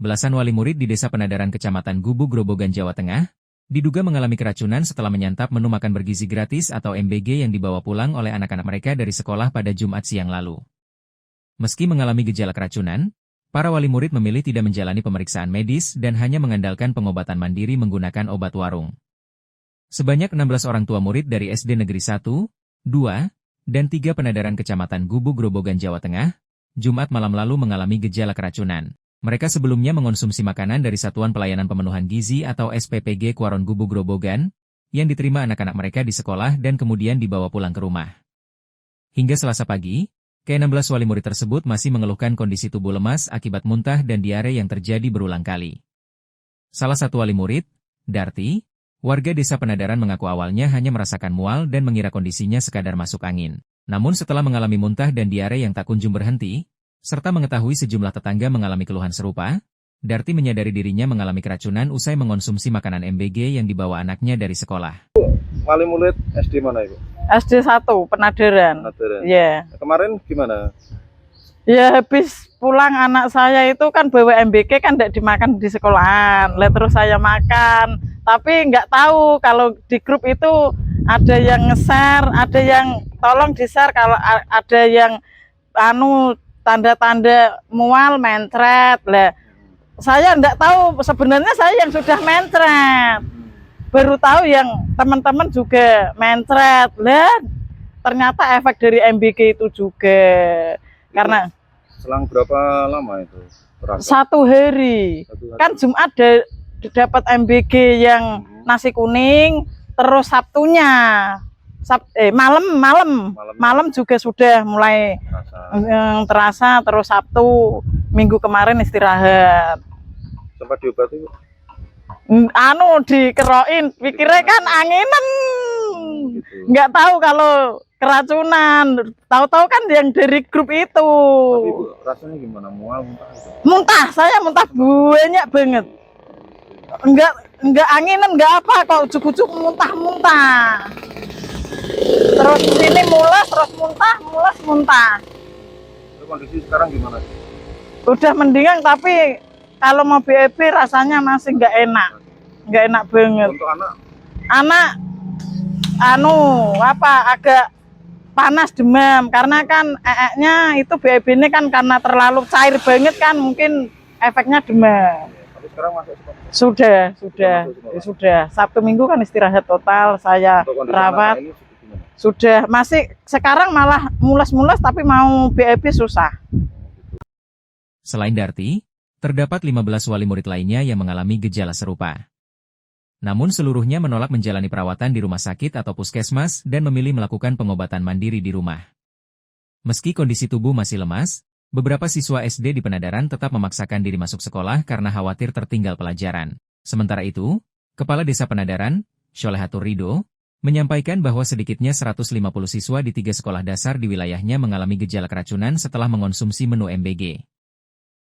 Belasan wali murid di Desa Penadaran Kecamatan Gubuk, Grobogan, Jawa Tengah, diduga mengalami keracunan setelah menyantap menu makan bergizi gratis atau MBG yang dibawa pulang oleh anak-anak mereka dari sekolah pada Jumat siang lalu. Meski mengalami gejala keracunan, para wali murid memilih tidak menjalani pemeriksaan medis dan hanya mengandalkan pengobatan mandiri menggunakan obat warung. Sebanyak 16 orang tua murid dari SD Negeri 1, 2, dan 3 Penadaran Kecamatan Gubuk, Grobogan, Jawa Tengah, Jumat malam lalu mengalami gejala keracunan. Mereka sebelumnya mengonsumsi makanan dari Satuan Pelayanan Pemenuhan Gizi atau SPPG Kuaron Gubuk, Grobogan, yang diterima anak-anak mereka di sekolah dan kemudian dibawa pulang ke rumah. Hingga Selasa pagi, ke-16 wali murid tersebut masih mengeluhkan kondisi tubuh lemas akibat muntah dan diare yang terjadi berulang kali. Salah satu wali murid, Darti, warga Desa Penadaran mengaku awalnya hanya merasakan mual dan mengira kondisinya sekadar masuk angin. Namun setelah mengalami muntah dan diare yang tak kunjung berhenti, serta mengetahui sejumlah tetangga mengalami keluhan serupa, Darti menyadari dirinya mengalami keracunan usai mengonsumsi makanan MBG yang dibawa anaknya dari sekolah. Wali murid SD mana Ibu? SD 1, Penadaran. Ya. Kemarin gimana? Ya habis pulang anak saya itu kan bawa MBG kan tidak dimakan di sekolahan. Terus saya makan, tapi nggak tahu kalau di grup itu ada yang nge-share, ada yang tolong di-share kalau ada yang tanda-tanda mual, mencret. Lah, saya enggak tahu sebenarnya saya yang sudah mencret. Baru tahu yang teman-teman juga mencret. Lah, ternyata efek dari MBG itu juga. Karena selang berapa lama itu? Satu hari. Kan Jumat dapat MBG yang nasi kuning, terus Sabtunya malam juga sudah mulai terasa, terus Sabtu minggu kemarin istirahat. Sempat diobati Bu? Dikeroin, pikirnya kan anginan, nggak tahu kalau keracunan. Tahu-tahu kan yang dari grup itu. Tapi Bu, rasanya gimana? Mual, muntah itu? Muntah, saya muntah banyak banget. Enggak anginan, enggak apa, kok ujuk-ujuk muntah-muntah. Terus ini mules, terus muntah. Kondisi sekarang gimana? Udah mendingan, tapi kalau mau BAB rasanya masih nggak enak banget. Untuk anak agak panas, demam, karena kan nya itu BAB ini kan karena terlalu cair banget kan, mungkin efeknya demam. Tapi sekarang masuk sekolah? Sudah. Sabtu Minggu kan istirahat total, saya rawat. Sudah, masih sekarang malah mules-mules tapi mau BAB susah. Selain Darti, terdapat 15 wali murid lainnya yang mengalami gejala serupa. Namun seluruhnya menolak menjalani perawatan di rumah sakit atau puskesmas dan memilih melakukan pengobatan mandiri di rumah. Meski kondisi tubuh masih lemas, beberapa siswa SD di Penadaran tetap memaksakan diri masuk sekolah karena khawatir tertinggal pelajaran. Sementara itu, Kepala Desa Penadaran, Sholehatur Ridho, menyampaikan bahwa sedikitnya 150 siswa di 3 sekolah dasar di wilayahnya mengalami gejala keracunan setelah mengonsumsi menu MBG.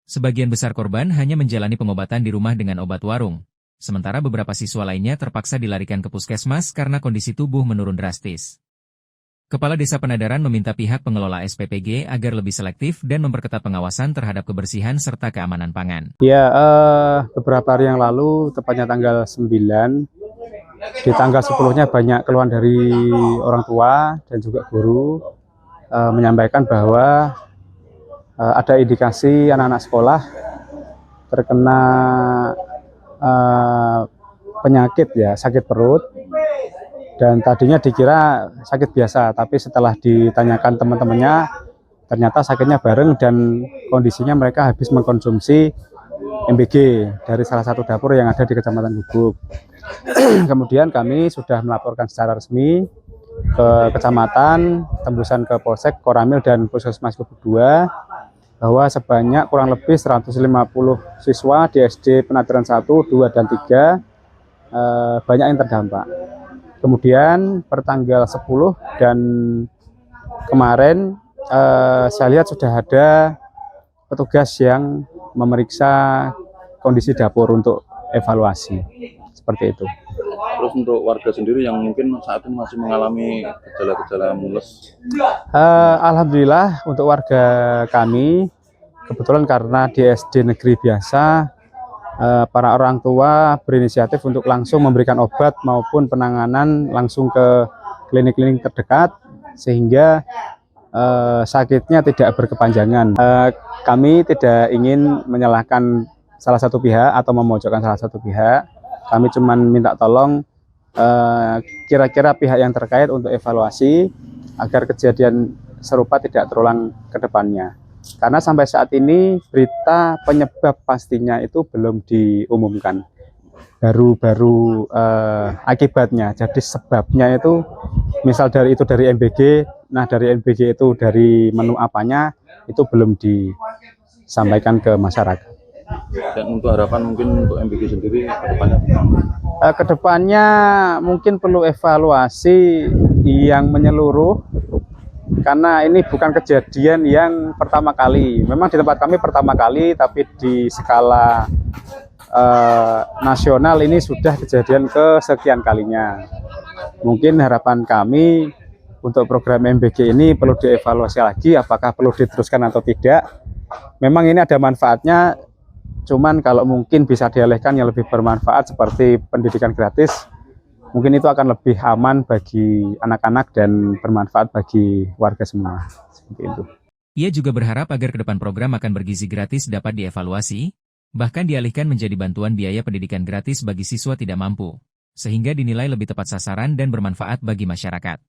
Sebagian besar korban hanya menjalani pengobatan di rumah dengan obat warung, sementara beberapa siswa lainnya terpaksa dilarikan ke puskesmas karena kondisi tubuh menurun drastis. Kepala Desa Penadaran meminta pihak pengelola SPPG agar lebih selektif dan memperketat pengawasan terhadap kebersihan serta keamanan pangan. Ya, beberapa hari yang lalu, tepatnya tanggal 9, di tanggal 10-nya banyak keluhan dari orang tua dan juga guru menyampaikan bahwa ada indikasi anak-anak sekolah terkena penyakit ya, sakit perut, dan tadinya dikira sakit biasa, tapi setelah ditanyakan teman-temannya ternyata sakitnya bareng dan kondisinya mereka habis mengkonsumsi MBG dari salah satu dapur yang ada di Kecamatan Gubuk. Kemudian kami sudah melaporkan secara resmi ke kecamatan, tembusan ke Polsek, Koramil, dan Puskesmas Gubuk 2 bahwa sebanyak kurang lebih 150 siswa di SD Penadaran 1, 2, dan 3 banyak yang terdampak. Kemudian per tanggal 10 dan kemarin saya lihat sudah ada petugas yang memeriksa kondisi dapur untuk evaluasi, seperti itu. Terus untuk warga sendiri yang mungkin saat ini masih mengalami gejala-gejala mules? Alhamdulillah untuk warga kami, kebetulan karena di SD negeri biasa para orang tua berinisiatif untuk langsung memberikan obat maupun penanganan langsung ke klinik-klinik terdekat sehingga sakitnya tidak berkepanjangan. Kami tidak ingin menyalahkan salah satu pihak atau memojokkan salah satu pihak. Kami cuma minta tolong kira-kira pihak yang terkait untuk evaluasi agar kejadian serupa tidak terulang ke depannya. Karena sampai saat ini berita penyebab pastinya itu belum diumumkan. Baru akibatnya. Jadi sebabnya itu misal dari MBG, nah dari MBG itu dari menu apanya itu belum disampaikan ke masyarakat. Dan untuk harapan mungkin untuk MBG sendiri ke depannya? Kedepannya mungkin perlu evaluasi yang menyeluruh karena ini bukan kejadian yang pertama kali. Memang di tempat kami pertama kali, tapi di skala nasional ini sudah kejadian kesekian kalinya. Mungkin harapan kami untuk program MBG ini perlu dievaluasi lagi apakah perlu diteruskan atau tidak. Memang ini ada manfaatnya, cuman kalau mungkin bisa dialihkan yang lebih bermanfaat seperti pendidikan gratis, mungkin itu akan lebih aman bagi anak-anak dan bermanfaat bagi warga semua. Seperti itu. Ia juga berharap agar ke depan program makan bergizi gratis dapat dievaluasi, bahkan dialihkan menjadi bantuan biaya pendidikan gratis bagi siswa tidak mampu, sehingga dinilai lebih tepat sasaran dan bermanfaat bagi masyarakat.